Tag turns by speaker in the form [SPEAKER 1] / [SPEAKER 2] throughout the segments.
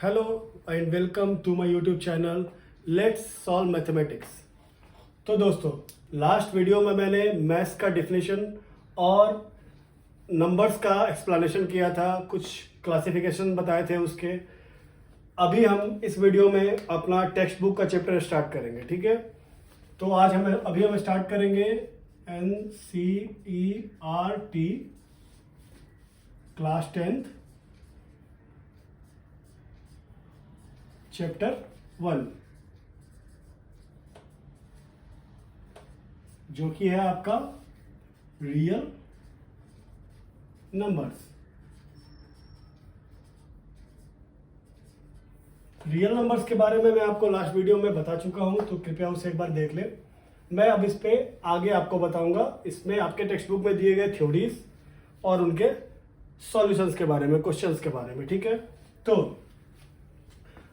[SPEAKER 1] Hello and welcome to my YouTube channel let's solve mathematics. तो दोस्तों, last video में मैंने मैथ्स का डिफिनेशन और नंबर्स का एक्सप्लेनेशन किया था, कुछ क्लासिफिकेशन बताए थे उसके। अभी हम इस वीडियो में अपना टेक्स्ट बुक का चैप्टर स्टार्ट करेंगे, ठीक है। तो आज हम स्टार्ट करेंगे NCERT क्लास 10th चैप्टर 1, जो कि है आपका रियल नंबर्स। रियल नंबर्स के बारे में मैं आपको लास्ट वीडियो में बता चुका हूं, तो कृपया उसे एक बार देख लें। मैं अब इस पे आगे आपको बताऊंगा। इसमें आपके टेक्स्ट बुक में दिए गए थ्योरीज और उनके सॉल्यूशंस के बारे में, क्वेश्चंस के बारे में, ठीक है। तो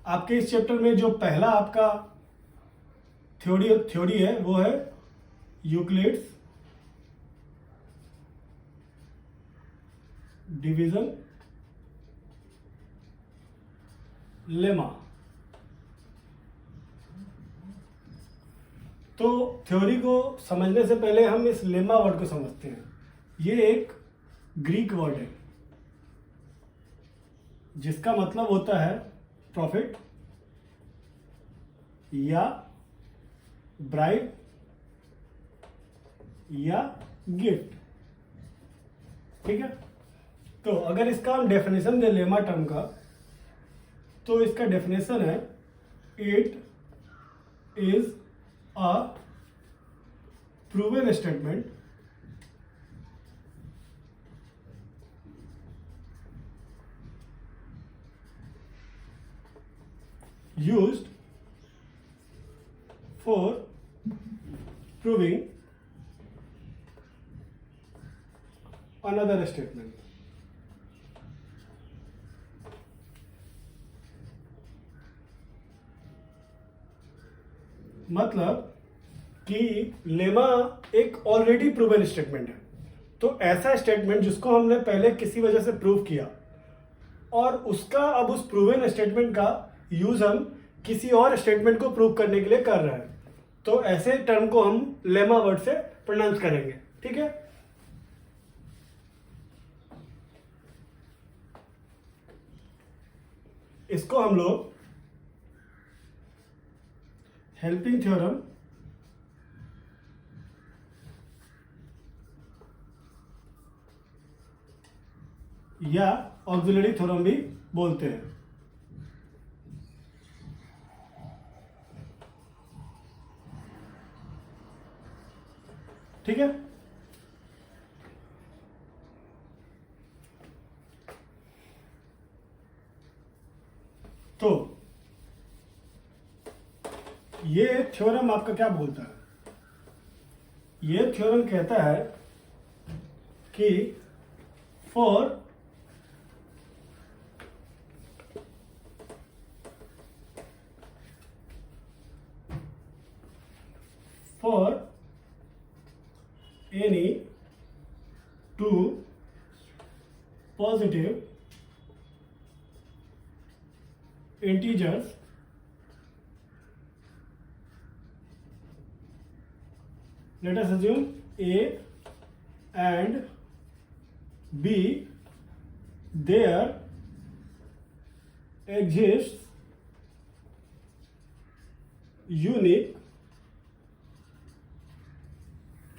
[SPEAKER 1] आपके इस चैप्टर में जो पहला आपका थ्योरी है वो है यूक्लिड्स डिवीजन लेमा। तो थ्योरी को समझने से पहले हम इस लेमा वर्ड को समझते हैं। ये एक ग्रीक वर्ड है जिसका मतलब होता है प्रॉफिट या ब्राइब या गिफ्ट, ठीक है। तो अगर इसका हम डेफिनेशन दे लेमा टर्म का, तो इसका डेफिनेशन है it is a proven statement used for proving another statement। मतलब कि लेमा एक ऑलरेडी प्रूवन स्टेटमेंट है। तो ऐसा स्टेटमेंट जिसको हमने पहले किसी वजह से प्रूव किया और उसका अब उस प्रूवन स्टेटमेंट का यूज हम किसी और स्टेटमेंट को प्रूव करने के लिए कर रहे हैं, तो ऐसे टर्म को हम लेमा वर्ड से प्रोनाउंस करेंगे, ठीक है। इसको हम लोग हेल्पिंग थ्योरम या ऑक्सिलरी थ्योरम भी बोलते हैं, ठीक है। तो ये थ्योरम आपका क्या बोलता है? ये थ्योरम कहता है कि for any two positive integers let us assume a and b, there exists unique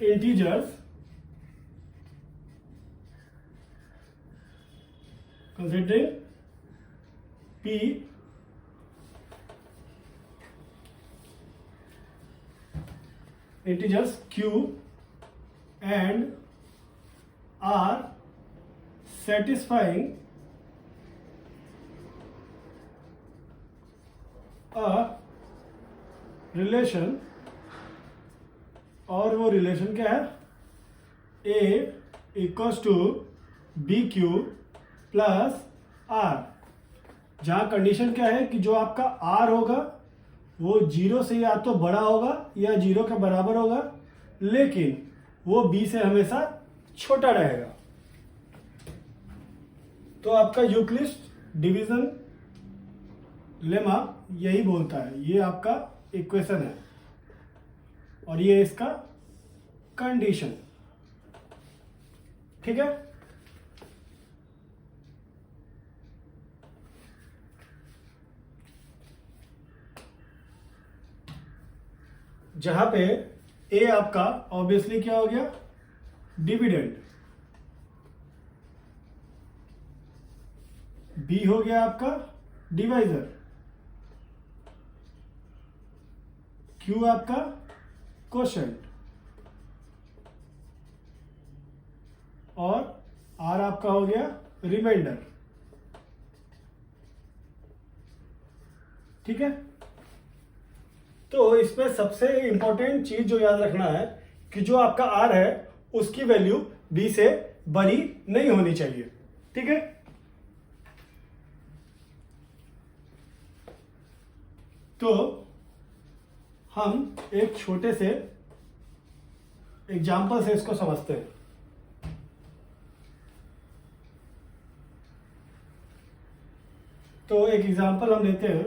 [SPEAKER 1] integers considering p integers q and are satisfying a relation, और वो रिलेशन क्या है? A equals to B Q plus R, जहाँ condition क्या है कि जो आपका आर होगा वो 0 से या तो बड़ा होगा या 0 के बराबर होगा, लेकिन वो बी से हमेशा छोटा रहेगा। तो आपका यूक्लिड डिवीजन लेमा यही बोलता है, ये आपका इक्वेशन है और ये इसका कंडीशन। ठीक है, जहां पे ए आपका ऑब्वियसली क्या हो गया, डिविडेंड, बी हो गया आपका डिवाइजर, क्यू आपका क्वोशंट और आर आपका हो गया रिमाइंडर। ठीक है, तो इसमें सबसे इंपॉर्टेंट चीज जो याद रखना है कि जो आपका आर है उसकी वैल्यू बी से बड़ी नहीं होनी चाहिए। ठीक है, तो हम एक छोटे से एग्जाम्पल से इसको समझते हैं। तो एक एग्जाम्पल हम लेते हैं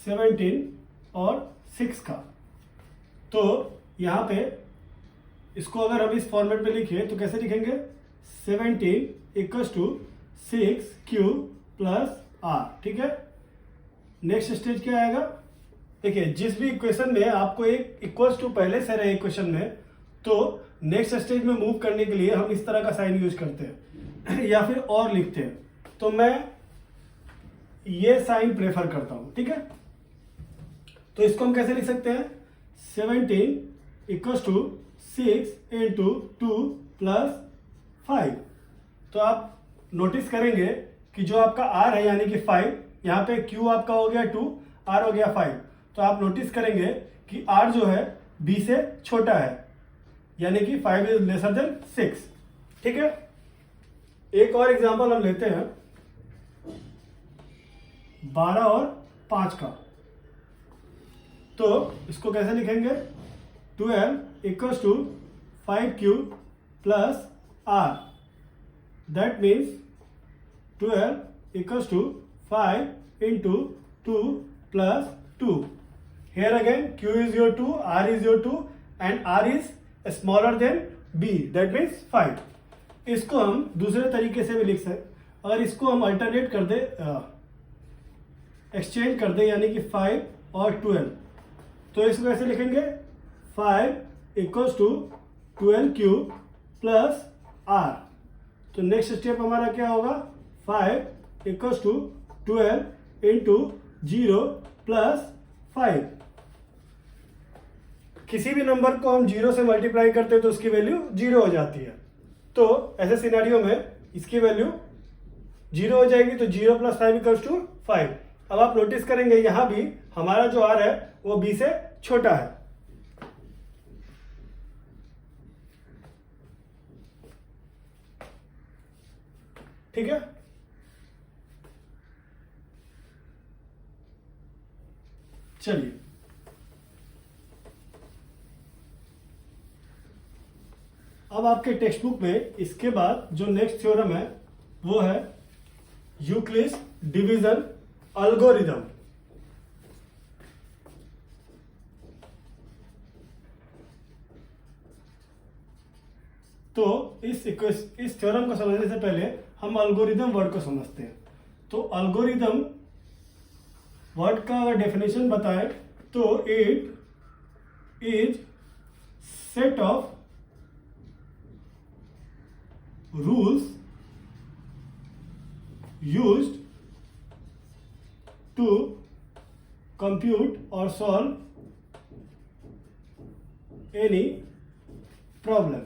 [SPEAKER 1] 17 और 6 का। तो यहां पे इसको अगर हम इस फॉर्मेट में लिखें तो कैसे लिखेंगे, 17 equals to 6q plus are. ठीक है, नेक्स्ट स्टेज क्या आएगा, देखिए जिस भी इक्वेशन में आपको एक इक्वल्स टू पहले से रहे इक्वेशन में, तो नेक्स्ट स्टेज में मूव करने के लिए हम इस तरह का साइन यूज करते हैं या फिर और लिखते हैं। तो मैं ये साइन प्रेफर करता हूं। ठीक है, तो इसको हम कैसे लिख सकते हैं, 17 इक्वल्स टू 6 इंटू 2 प्लस 5। तो आप नोटिस करेंगे कि जो आपका आर है यानी कि 5, यहाँ पे क्यू आपका हो गया 2, आर हो गया 5। तो आप नोटिस करेंगे कि आर जो है बी से छोटा है, यानी कि 5 इज लेसर देन 6। ठीक है, एक और एग्जांपल हम लेते हैं 12 और 5 का। तो इसको कैसे लिखेंगे, 12 equals to 5q plus R. That means 12 equals to 5 into 2 plus 2। Here again q is your 2, r is your 2 and r is smaller than b, that means 5। इसको हम दूसरे तरीके से भी लिख सकते, अगर इसको हम अल्टरनेट कर दे, एक्सचेंज कर दे, यानी कि 5 और 12, तो इसको कैसे लिखेंगे, 5 equals to 12q plus r। तो नेक्स्ट स्टेप हमारा क्या होगा, 5 इक्वल्स टू 12 इंटू 0 प्लस 5। किसी भी नंबर को हम 0 से मल्टीप्लाई करते हैं तो उसकी वैल्यू 0 हो जाती है। तो ऐसे सिनेरियो में इसकी वैल्यू 0 हो जाएगी, तो 0 प्लस 5 इक्वल्स टू 5। अब आप नोटिस करेंगे यहां भी हमारा जो आर है वो बी से छोटा है। ठीक है, चलिए अब आपके टेक्स्ट बुक में इसके बाद जो नेक्स्ट थ्योरम है वो है यूक्लिड्स डिवीजन एल्गोरिथम। तो इस थ्योरम को समझने से पहले हम एल्गोरिथम वर्ड को समझते हैं। तो एल्गोरिथम वर्ड का अगर डेफिनेशन बताएं तो it is set of rules used to compute or solve any problem।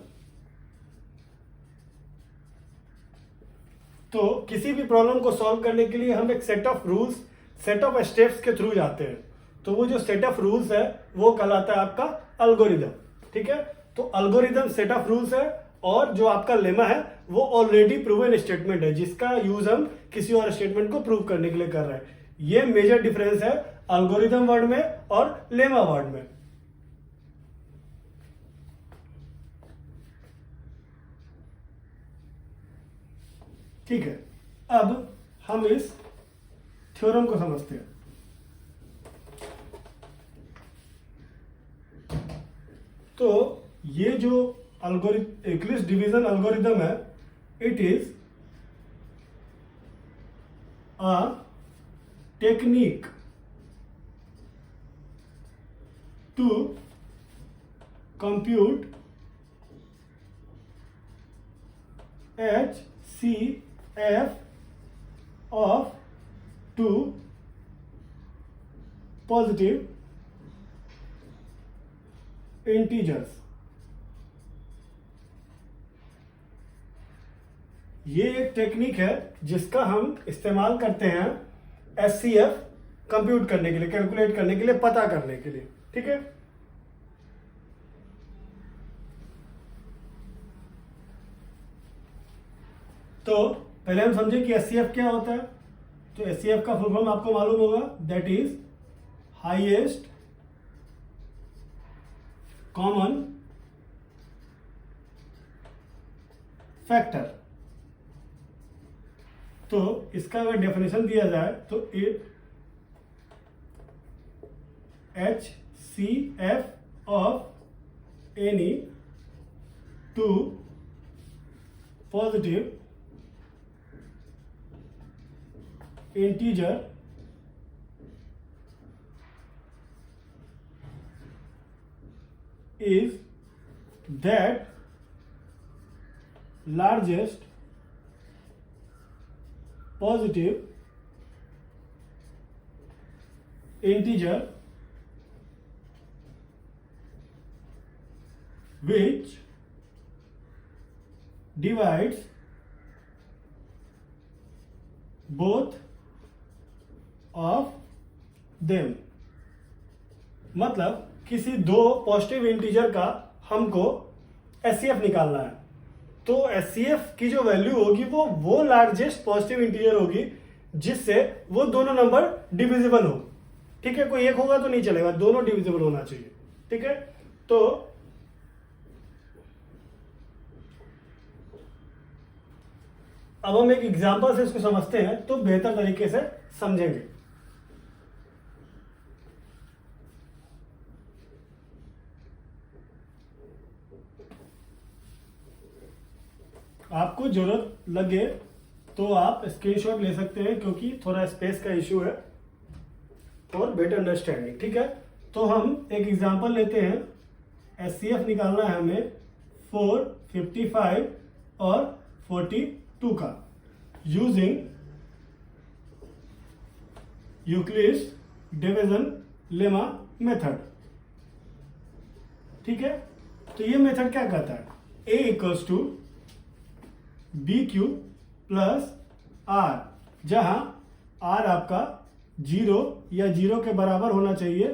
[SPEAKER 1] तो किसी भी प्रॉब्लम को सॉल्व करने के लिए हम एक set of rules, set of steps के थ्रू जाते हैं। तो वो जो सेट ऑफ रूल्स है वो कहलाता है आपका एल्गोरिथम। ठीक है, तो एल्गोरिथम सेट ऑफ रूल्स है और जो आपका लेमा है वो ऑलरेडी प्रूवन स्टेटमेंट है जिसका यूज हम किसी और स्टेटमेंट को प्रूव करने के लिए कर रहे हैं। ये मेजर डिफरेंस है एल्गोरिथम वर्ड में और लेमा वर्ड में। ठीक है, अब हम इस थ्योरम को समझते हैं। तो ये जो यूक्लिड्स डिवीजन एल्गोरिथम है, it is a technique to compute HCF of two positive integers। ये एक टेक्निक है जिसका हम इस्तेमाल करते हैं HCF कंप्यूट करने के लिए, कैलकुलेट करने के लिए, पता करने के लिए। ठीक है, तो पहले हम समझें कि HCF क्या होता है। तो HCF का फुल फॉर्म आपको मालूम होगा, that is highest common factor. तो इसका अगर डेफिनेशन दिया जाए तो HCF of any two positive integer is that largest positive integer which divides both of them. मतलब किसी दो पॉजिटिव इंटीजर का हमको HCF निकालना है, तो HCF की जो वैल्यू होगी वो लार्जेस्ट पॉजिटिव इंटीजर होगी जिससे वो दोनों नंबर डिविजिबल हो। ठीक है, कोई एक होगा तो नहीं चलेगा, दोनों डिविजिबल होना चाहिए। ठीक है, तो अब हम एक एग्जांपल से इसको समझते हैं तो बेहतर तरीके से समझेंगे। आपको जरूरत लगे तो आप स्क्रीनशॉट ले सकते हैं, क्योंकि थोड़ा स्पेस का इश्यू है और बेटर अंडरस्टैंडिंग। ठीक है, तो हम एक एग्जांपल लेते हैं। HCF निकालना है हमें 4, 55 और 42 का, using Euclid's division lemma method. ठीक है, तो ये मेथड क्या कहता है, A equals to BQ plus R, जहां R आपका 0 या 0 के बराबर होना चाहिए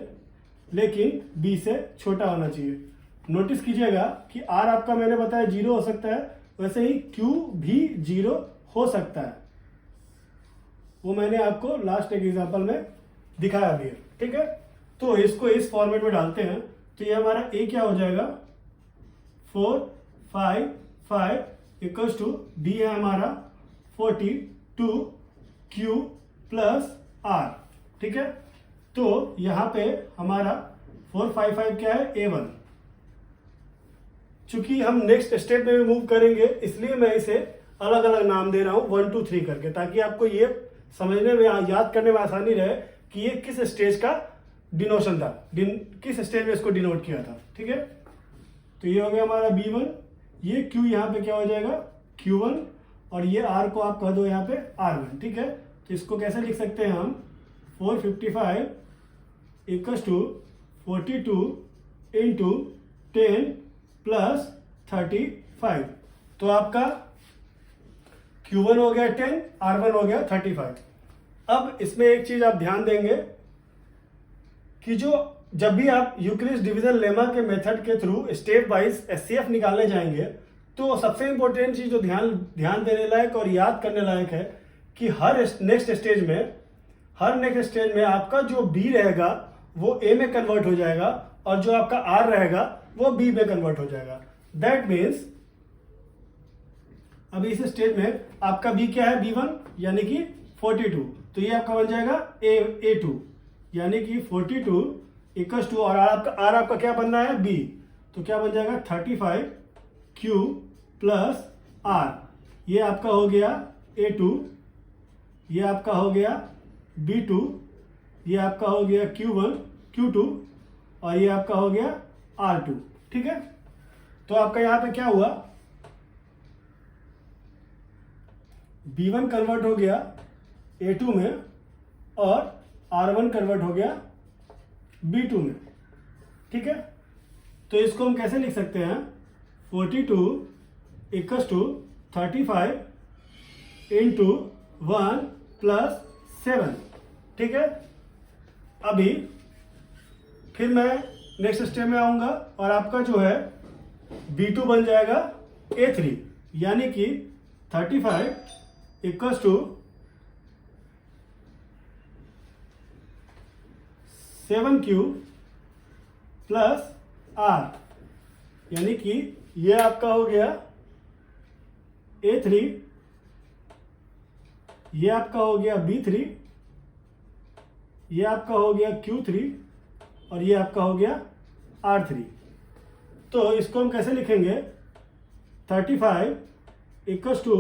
[SPEAKER 1] लेकिन B से छोटा होना चाहिए। नोटिस कीजिएगा कि R आपका मैंने बताया 0 हो सकता है, वैसे ही Q भी 0 हो सकता है। वो मैंने आपको लास्ट एक एग्जांपल में दिखाया भी है। ठीक है, तो इसको इस फॉर्मेट में डालते हैं तो ये हमारा A क्या हो जाएगा, 4, 5, 5 इक्वल्स टू B है हमारा 42 Q प्लस R। ठीक है, तो यहां पे हमारा 455 क्या है, A1। चूंकि हम नेक्स्ट स्टेप में भी मूव करेंगे इसलिए मैं इसे अलग अलग नाम दे रहा हूं 1, 2, 3 करके, ताकि आपको ये समझने में, याद करने में आसानी रहे कि ये किस स्टेज का डिनोशन था, किस स्टेज में इसको डिनोट किया था। ठीक है, तो ये हो गया हमारा B1, ये Q यहाँ पे क्या हो जाएगा Q1, और ये R को आप कह दो यहाँ पे R1। ठीक है, तो इसको कैसे लिख सकते हैं हम, 455 इक्वल्स टू 42 इंटू 10 प्लस 35। तो आपका Q1 हो गया 10, R1 हो गया 35। अब इसमें एक चीज आप ध्यान देंगे कि जब भी आप यूक्लिड्स डिवीजन लेमा के मेथड के थ्रू स्टेप वाइज HCF निकालने जाएंगे तो सबसे इंपॉर्टेंट चीज जो ध्यान देने लायक और याद करने लायक है कि हर नेक्स्ट स्टेज में आपका जो B रहेगा वो A में कन्वर्ट हो जाएगा और जो आपका R रहेगा वो B में कन्वर्ट हो जाएगा। दैट मीन्स अभी इस स्टेज में आपका B क्या है, B1 यानी कि 42, तो ये आपका बन जाएगा A2, यानी कि 42 इक्वल्स टू, और आर आपका क्या बनना है B, तो क्या बन जाएगा 35Q प्लस R। ये आपका हो गया A2, ये आपका हो गया B2, ये आपका हो गया Q1 Q2 और ये आपका हो गया R2। ठीक है, तो आपका यहां पे क्या हुआ, B1 कन्वर्ट हो गया A2 में और R1 कन्वर्ट हो गया B2 में। ठीक है, तो इसको हम कैसे लिख सकते हैं, 42 इक्वल्स टू 35 इंटू 1 प्लस 7। ठीक है, अभी फिर मैं नेक्स्ट स्टेप में आऊंगा और आपका जो है B2 बन जाएगा A3, यानी कि 35 equals to 7Q plus R, यानी कि ये आपका हो गया A3, ये आपका हो गया B3, ये आपका हो गया Q3 और ये आपका हो गया R3। तो इसको हम कैसे लिखेंगे, 35 इक्वल्स टू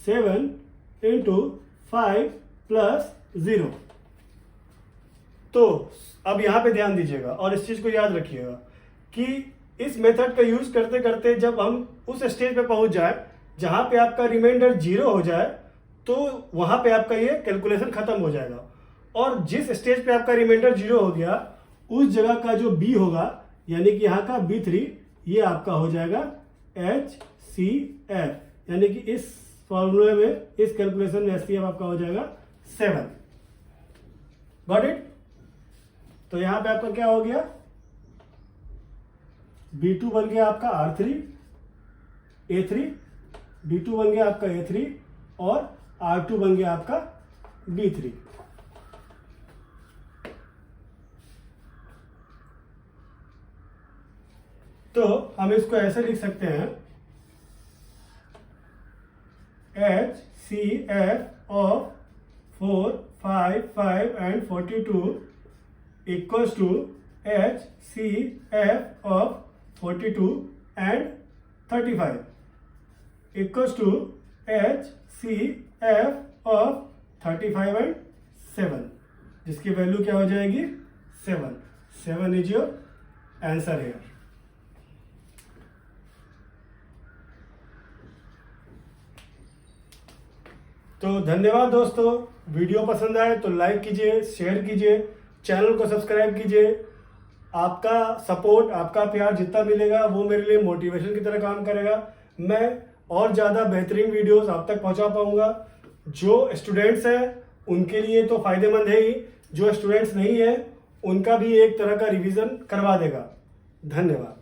[SPEAKER 1] 7 इंटू 5 प्लस 0। तो अब यहां पे ध्यान दीजिएगा और इस चीज को याद रखिएगा कि इस मेथड का यूज करते करते जब हम उस स्टेज पे पहुंच जाए जहां पे आपका रिमाइंडर 0 हो जाए, तो वहां पे आपका ये कैलकुलेशन खत्म हो जाएगा। और जिस स्टेज पे आपका रिमाइंडर 0 हो गया, उस जगह का जो B होगा, यानी कि यहाँ का B3, ये आपका हो जाएगा HCF, यानी कि इस फॉर्मूले में, इस कैलकुलेशन में HCF आपका हो जाएगा 7। Got it? तो यहां पे आपका क्या हो गया, B2 बन गया आपका R3 A3, B2 बन गया आपका A3 और R2 बन गया आपका B3। तो हम इसको ऐसे लिख सकते हैं, HCF of 4, 5, 5 and 42 equals to HCF of 42 and 35 equals to HCF of 35 and 7, जिसकी वैल्यू क्या हो जाएगी 7। 7 इज योर आंसर हियर। तो धन्यवाद दोस्तों, वीडियो पसंद आए तो लाइक कीजिए, शेयर कीजिए, चैनल को सब्सक्राइब कीजिए। आपका सपोर्ट, आपका प्यार जितना मिलेगा वो मेरे लिए मोटिवेशन की तरह काम करेगा। मैं और ज़्यादा बेहतरीन वीडियोस आप तक पहुंचा पाऊंगा। जो स्टूडेंट्स हैं उनके लिए तो फायदेमंद है ही, जो स्टूडेंट्स नहीं है उनका भी एक तरह का रिवीजन करवा देगा। धन्यवाद।